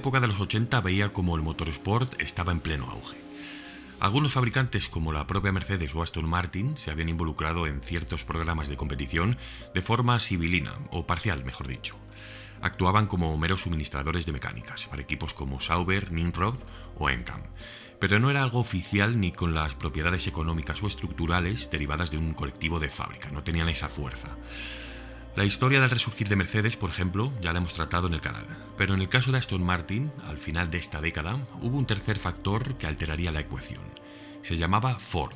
época de los 80 veía como el motorsport estaba en pleno auge. Algunos fabricantes como la propia Mercedes o Aston Martin se habían involucrado en ciertos programas de competición de forma sibilina, o parcial, mejor dicho. Actuaban como meros suministradores de mecánicas para equipos como Sauber, Nimrod o Encam, pero no era algo oficial ni con las propiedades económicas o estructurales derivadas de un colectivo de fábrica, no tenían esa fuerza. La historia del resurgir de Mercedes, por ejemplo, ya la hemos tratado en el canal, pero en el caso de Aston Martin, al final de esta década, hubo un tercer factor que alteraría la ecuación. Se llamaba Ford.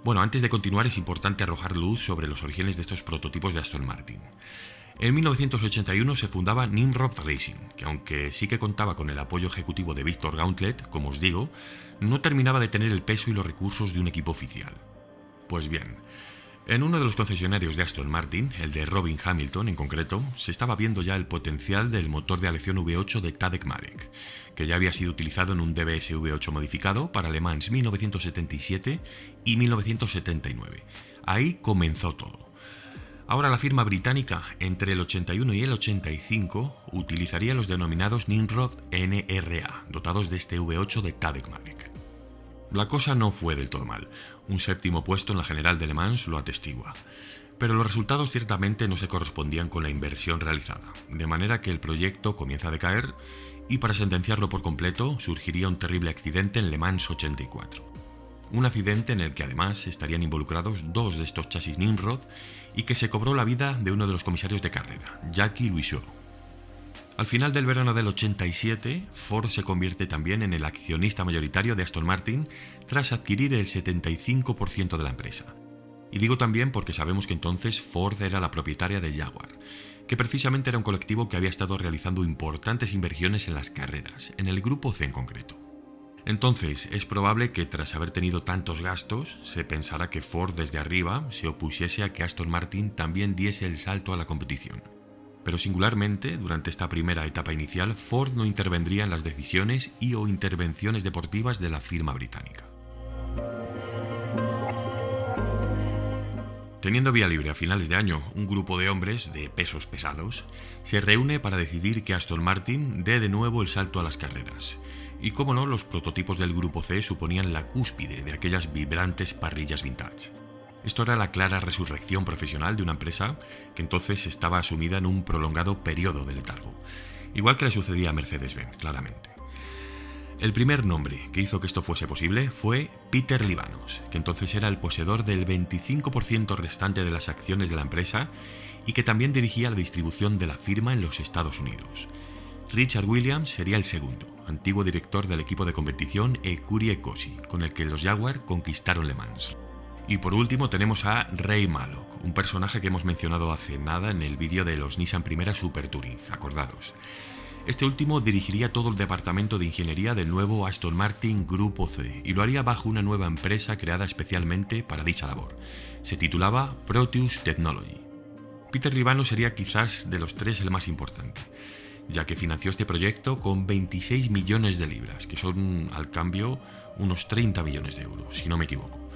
Bueno, antes de continuar es importante arrojar luz sobre los orígenes de estos prototipos de Aston Martin. En 1981 se fundaba Nimrod Racing, que aunque sí que contaba con el apoyo ejecutivo de Victor Gauntlet, como os digo, no terminaba de tener el peso y los recursos de un equipo oficial. Pues bien, en uno de los concesionarios de Aston Martin, el de Robin Hamilton en concreto, se estaba viendo ya el potencial del motor de aleación V8 de Tadek Marek, que ya había sido utilizado en un DBS V8 modificado para Le Mans 1977 y 1979. Ahí comenzó todo. Ahora la firma británica, entre el 81 y el 85, utilizaría los denominados Nimrod NRA, dotados de este V8 de Tadek Marek. La cosa no fue del todo mal, un séptimo puesto en la general de Le Mans lo atestigua, pero los resultados ciertamente no se correspondían con la inversión realizada, de manera que el proyecto comienza a decaer y para sentenciarlo por completo surgiría un terrible accidente en Le Mans 84. Un accidente en el que además estarían involucrados dos de estos chasis Nimrod y que se cobró la vida de uno de los comisarios de carrera, Jackie Louisseau. Al final del verano del 87, Ford se convierte también en el accionista mayoritario de Aston Martin tras adquirir el 75% de la empresa. Y digo también porque sabemos que entonces Ford era la propietaria de Jaguar, que precisamente era un colectivo que había estado realizando importantes inversiones en las carreras, en el grupo C en concreto. Entonces, es probable que tras haber tenido tantos gastos, se pensara que Ford desde arriba se opusiese a que Aston Martin también diese el salto a la competición. Pero singularmente, durante esta primera etapa inicial, Ford no intervendría en las decisiones y o intervenciones deportivas de la firma británica. Teniendo vía libre a finales de año, un grupo de hombres de pesos pesados se reúne para decidir que Aston Martin dé de nuevo el salto a las carreras. Y cómo no, los prototipos del Grupo C suponían la cúspide de aquellas vibrantes parrillas vintage. Esto era la clara resurrección profesional de una empresa que entonces estaba sumida en un prolongado periodo de letargo, igual que le sucedía a Mercedes-Benz, claramente. El primer nombre que hizo que esto fuese posible fue Peter Libanos, que entonces era el poseedor del 25% restante de las acciones de la empresa y que también dirigía la distribución de la firma en los Estados Unidos. Richard Williams sería el segundo, antiguo director del equipo de competición Écurie Cosy, con el que los Jaguar conquistaron Le Mans. Y por último tenemos a Ray Mallock, un personaje que hemos mencionado hace nada en el vídeo de los Nissan Primera Super Touring, acordaros. Este último dirigiría todo el departamento de ingeniería del nuevo Aston Martin Grupo C y lo haría bajo una nueva empresa creada especialmente para dicha labor. Se titulaba Proteus Technology. Peter Libanos sería quizás de los tres el más importante, ya que financió este proyecto con 26 millones de libras, que son al cambio unos 30 millones de euros, si no me equivoco.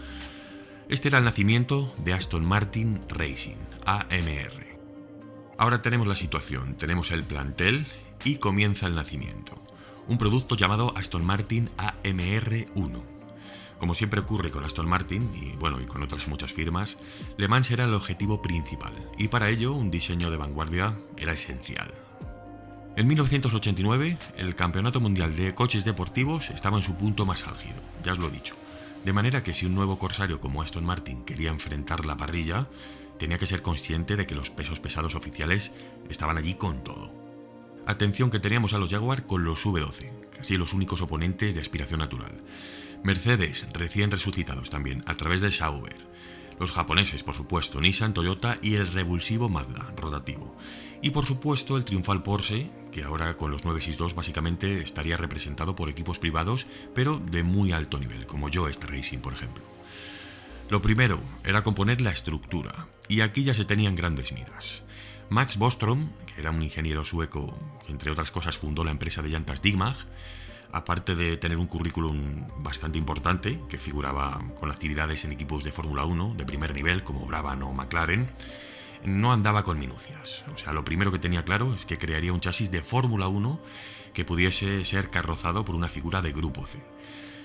Este era el nacimiento de Aston Martin Racing, AMR. Ahora tenemos la situación, tenemos el plantel y comienza el nacimiento. Un producto llamado Aston Martin AMR1. Como siempre ocurre con Aston Martin y con otras muchas firmas, Le Mans era el objetivo principal y para ello un diseño de vanguardia era esencial. En 1989, el Campeonato Mundial de Coches Deportivos estaba en su punto más álgido, ya os lo he dicho. De manera que si un nuevo corsario como Aston Martin quería enfrentar la parrilla, tenía que ser consciente de que los pesos pesados oficiales estaban allí con todo. Atención que teníamos a los Jaguar con los V12, casi los únicos oponentes de aspiración natural. Mercedes, recién resucitados también, a través de Sauber. Los japoneses, por supuesto, Nissan, Toyota y el revulsivo Mazda, rotativo. Y por supuesto el triunfal Porsche, que ahora con los 962 básicamente estaría representado por equipos privados, pero de muy alto nivel, como Joest Racing, por ejemplo. Lo primero era componer la estructura, y aquí ya se tenían grandes miras. Max Bostrom, que era un ingeniero sueco que entre otras cosas fundó la empresa de llantas Digmag, aparte de tener un currículum bastante importante, que figuraba con actividades en equipos de Fórmula 1 de primer nivel como Brabham o McLaren, no andaba con minucias. O sea, lo primero que tenía claro es que crearía un chasis de Fórmula 1 que pudiese ser carrozado por una figura de Grupo C.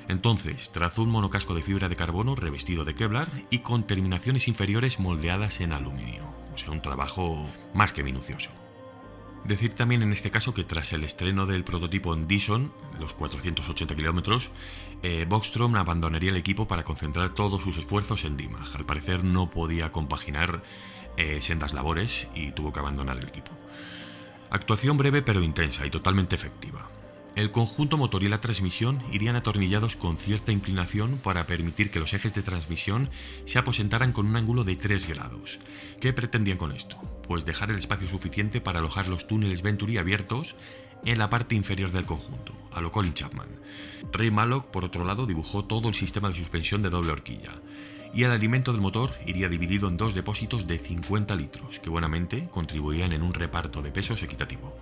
Entonces, trazó un monocasco de fibra de carbono revestido de Kevlar y con terminaciones inferiores moldeadas en aluminio. O sea, un trabajo más que minucioso. Decir también en este caso que tras el estreno del prototipo en Dixon, los 480 kilómetros, Bogström abandonaría el equipo para concentrar todos sus esfuerzos en Dimag. Al parecer no podía compaginar sendas labores y tuvo que abandonar el equipo. Actuación breve pero intensa y totalmente efectiva. El conjunto motor y la transmisión irían atornillados con cierta inclinación para permitir que los ejes de transmisión se aposentaran con un ángulo de 3 grados. ¿Qué pretendían con esto? Pues dejar el espacio suficiente para alojar los túneles Venturi abiertos en la parte inferior del conjunto, a lo Colin Chapman. Ray Mallock, por otro lado, dibujó todo el sistema de suspensión de doble horquilla, y el alimento del motor iría dividido en 2 depósitos de 50 litros, que buenamente contribuían en un reparto de pesos equitativo.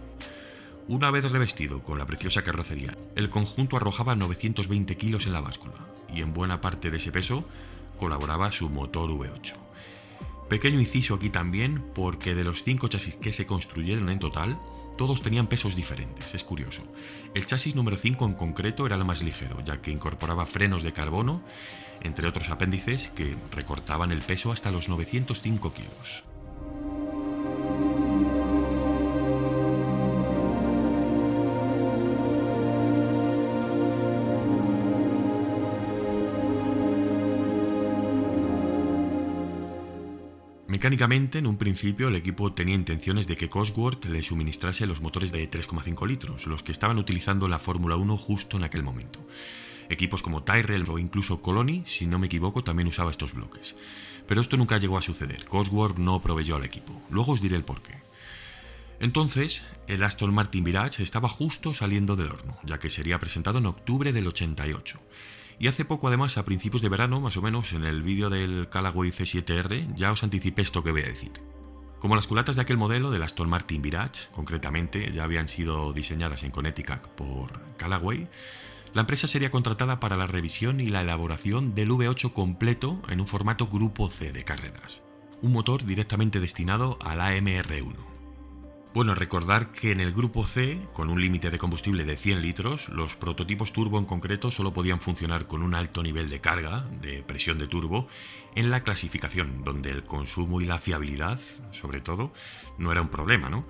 Una vez revestido con la preciosa carrocería, el conjunto arrojaba 920 kilos en la báscula, y en buena parte de ese peso colaboraba su motor V8. Pequeño inciso aquí también, porque de los 5 chasis que se construyeron en total, todos tenían pesos diferentes, es curioso. El chasis número 5 en concreto era el más ligero, ya que incorporaba frenos de carbono, entre otros apéndices que recortaban el peso hasta los 905 kilos. Mecánicamente, en un principio, el equipo tenía intenciones de que Cosworth le suministrase los motores de 3,5 litros, los que estaban utilizando la Fórmula 1 justo en aquel momento. Equipos como Tyrrell o incluso Coloni, si no me equivoco, también usaba estos bloques. Pero esto nunca llegó a suceder. Cosworth no proveyó al equipo. Luego os diré el porqué. Entonces, el Aston Martin Mirage estaba justo saliendo del horno, ya que sería presentado en octubre del 88. Y hace poco, además, a principios de verano, más o menos, en el vídeo del Callaway C7R, ya os anticipé esto que voy a decir. Como las culatas de aquel modelo, del Aston Martin Mirage, concretamente, ya habían sido diseñadas en Connecticut por Callaway, la empresa sería contratada para la revisión y la elaboración del V8 completo en un formato Grupo C de carreras, un motor directamente destinado al AMR1. Bueno, recordar que en el Grupo C, con un límite de combustible de 100 litros, los prototipos turbo en concreto solo podían funcionar con un alto nivel de carga, de presión de turbo, en la clasificación, donde el consumo y la fiabilidad, sobre todo, no era un problema, ¿no?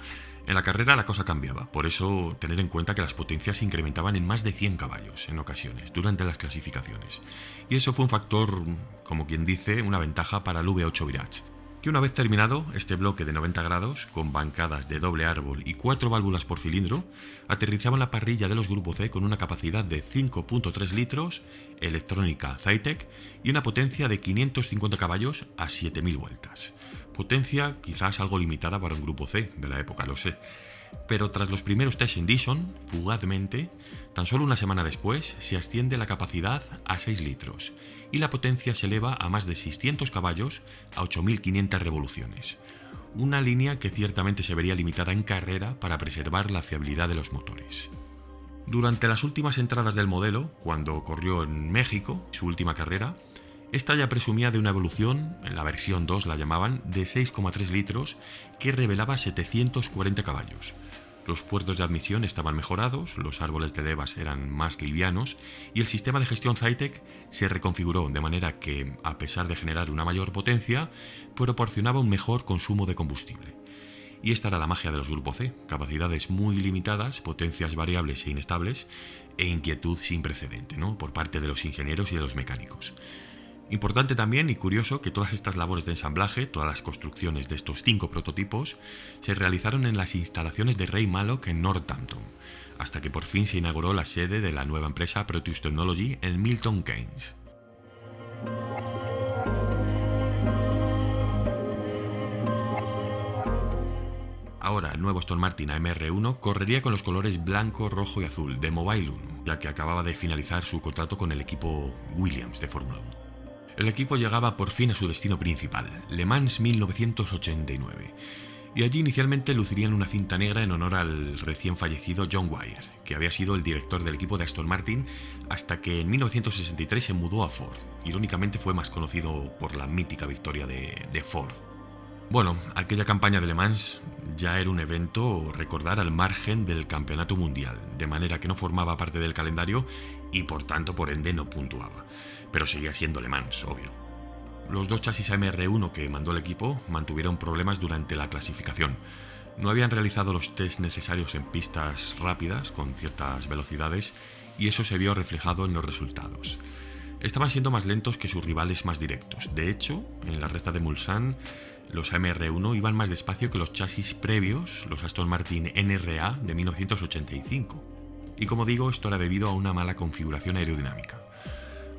En la carrera la cosa cambiaba, por eso tener en cuenta que las potencias se incrementaban en más de 100 caballos en ocasiones, durante las clasificaciones. Y eso fue un factor, como quien dice, una ventaja para el V8 Mirage, que una vez terminado este bloque de 90 grados, con bancadas de doble árbol y 4 válvulas por cilindro, aterrizaba en la parrilla de los Grupo C con una capacidad de 5.3 litros, electrónica Zytec y una potencia de 550 caballos a 7000 vueltas. Potencia quizás algo limitada para un Grupo C de la época, lo sé. Pero tras los primeros test en Dixon, fugazmente, tan solo una semana después, se asciende la capacidad a 6 litros y la potencia se eleva a más de 600 caballos a 8500 revoluciones. Una línea que ciertamente se vería limitada en carrera para preservar la fiabilidad de los motores. Durante las últimas entradas del modelo, cuando corrió en México, su última carrera, esta ya presumía de una evolución, en la versión 2 la llamaban, de 6,3 litros que revelaba 740 caballos. Los puertos de admisión estaban mejorados, los árboles de levas eran más livianos y el sistema de gestión Zytec se reconfiguró de manera que, a pesar de generar una mayor potencia, proporcionaba un mejor consumo de combustible. Y esta era la magia de los Grupo C, capacidades muy limitadas, potencias variables e inestables e inquietud sin precedente, ¿no?, por parte de los ingenieros y de los mecánicos. Importante también y curioso que todas estas labores de ensamblaje, todas las construcciones de estos 5 prototipos, se realizaron en las instalaciones de Ray Mallock en Northampton, hasta que por fin se inauguró la sede de la nueva empresa Proteus Technology en Milton Keynes. Ahora, el nuevo Aston Martin AMR1 correría con los colores blanco, rojo y azul de Mobile 1, ya que acababa de finalizar su contrato con el equipo Williams de Fórmula 1. El equipo llegaba por fin a su destino principal, Le Mans 1989, y allí inicialmente lucirían una cinta negra en honor al recién fallecido John Wyer, que había sido el director del equipo de Aston Martin hasta que en 1963 se mudó a Ford. Irónicamente fue más conocido por la mítica victoria de Ford. Bueno, aquella campaña de Le Mans ya era un evento recordar al margen del campeonato mundial, de manera que no formaba parte del calendario y por tanto por ende no puntuaba, pero seguía siendo Le Mans, obvio. Los dos chasis AMR1 que mandó el equipo mantuvieron problemas durante la clasificación. No habían realizado los tests necesarios en pistas rápidas con ciertas velocidades y eso se vio reflejado en los resultados. Estaban siendo más lentos que sus rivales más directos. De hecho, en la recta de Mulsanne, los AMR1 iban más despacio que los chasis previos, los Aston Martin NRA de 1985. Y como digo, esto era debido a una mala configuración aerodinámica.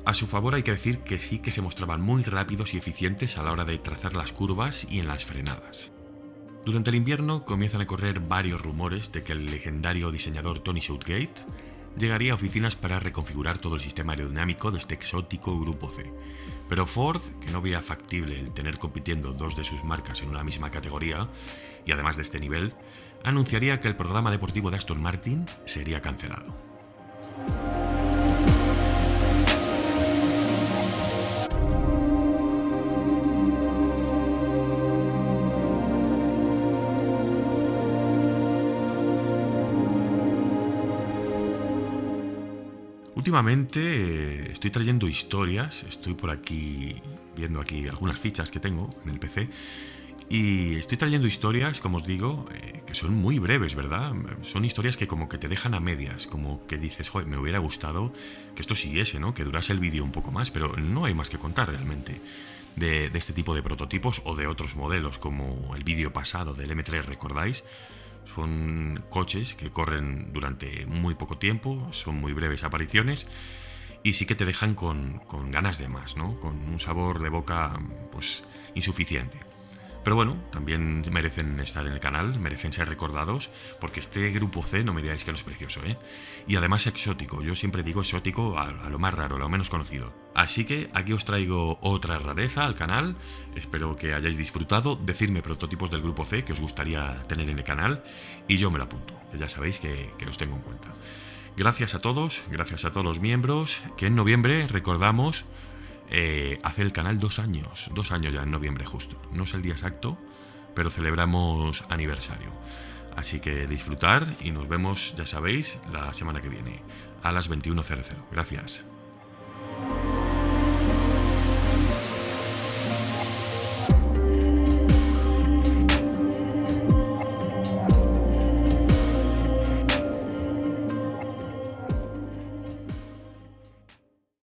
A su favor hay que decir que sí que se mostraban muy rápidos y eficientes a la hora de trazar las curvas y en las frenadas. Durante el invierno comienzan a correr varios rumores de que el legendario diseñador Tony Southgate llegaría a oficinas para reconfigurar todo el sistema aerodinámico de este exótico Grupo C. Pero Ford, que no veía factible el tener compitiendo dos de sus marcas en una misma categoría, y además de este nivel, anunciaría que el programa deportivo de Aston Martin sería cancelado. Últimamente estoy trayendo historias, estoy por aquí viendo aquí algunas fichas que tengo en el PC y estoy trayendo historias, como os digo, que son muy breves, ¿verdad? Son historias que como que te dejan a medias, como que dices, joder, me hubiera gustado que esto siguiese, ¿no? Que durase el vídeo un poco más, pero no hay más que contar realmente de este tipo de prototipos o de otros modelos, como el vídeo pasado del M3, ¿recordáis? Son coches que corren durante muy poco tiempo, son muy breves apariciones y sí que te dejan con ganas de más, ¿no? Con un sabor de boca pues insuficiente. Pero bueno, también merecen estar en el canal, merecen ser recordados, porque este Grupo C no me digáis que no es precioso, ¿eh? Y además exótico, yo siempre digo exótico a lo más raro, a lo menos conocido. Así que aquí os traigo otra rareza al canal, espero que hayáis disfrutado, decidme prototipos del Grupo C que os gustaría tener en el canal y yo me lo apunto, que ya sabéis que los tengo en cuenta. Gracias a todos los miembros, que en noviembre, recordamos, hace el canal 2 años ya en noviembre justo, no es el día exacto, pero celebramos aniversario, así que disfrutar y nos vemos, ya sabéis, la semana que viene a las 21:00. Gracias.